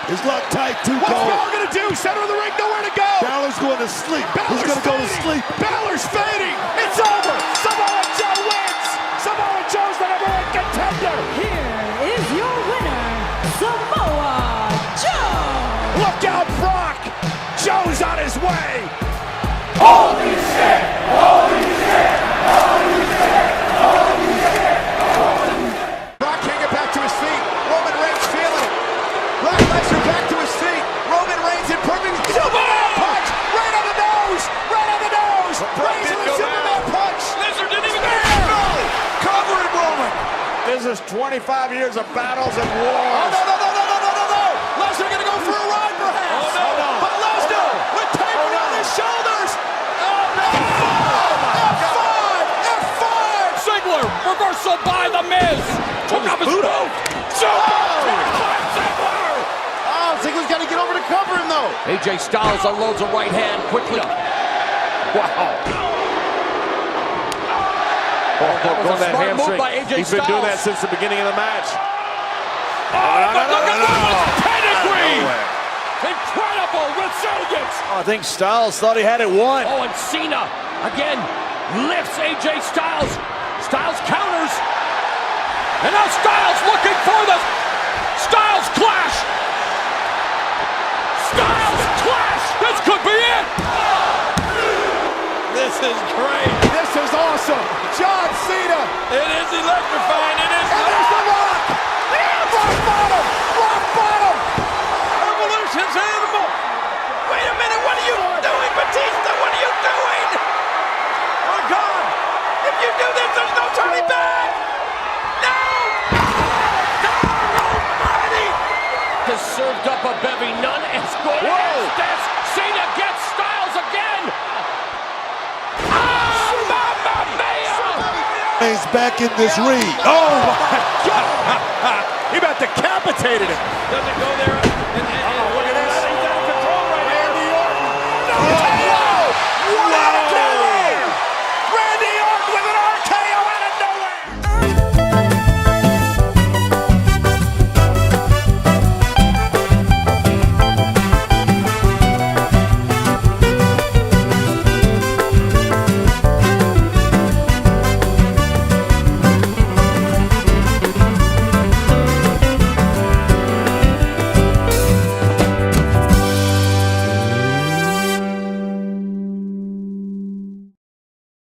His Loctite too cold. What's Balor gonna do? Center of the ring, nowhere to go. Balor's going to sleep. He's gonna go to sleep. Balor's fading. It's over. Samoa Joe wins. Samoa Joe's the #1 contender. Here is your winner, Samoa Joe. Look out, Brock. Joe's on his way. Holy shit! Holy shit! Holy shit! Holy shit! Brock can't get back to his feet. Roman Reigns feeling it. Brock Lesnar back to his feet. Roman Reigns in perfect Superman punch. Right on the nose. Right on the nose. Reigns with a Superman punch. Lesnar didn't even get it. No. Covering Roman. This is 25 years of battles and Oh, wars. no. Lesnar gonna go for a ride perhaps. Oh, no. But Lesnar with tape around his shoulders. F5. Ziggler, reversal by The Miz. Took off his boot. Oh, Ziggler's got to get over to cover him though. AJ Styles unloads a right hand quickly. Wow. Going that smart move hamstring. by AJ He's been doing that Styles. since the beginning of the match. But look at Roman's pedigree. Nowhere. Incredible resurgence. I think Styles thought he had it won. Oh, and Cena again lifts AJ Styles. Styles counters. And now Styles looking for the Styles clash. Styles clash. This could be it. This is great. This is awesome. John Cena. It is electrifying. It is. And there's the Rock. Rock bottom. Rock bottom. Evolution's animal. Wait a minute. What are you doing, Batista? What are you doing? Oh, God. If you do this, there's no turning back. No. God almighty. Has served up a bevy. None as good as this. Cena gets Styles again. He's back in this ring. Oh my God. He about decapitated him. Doesn't go there.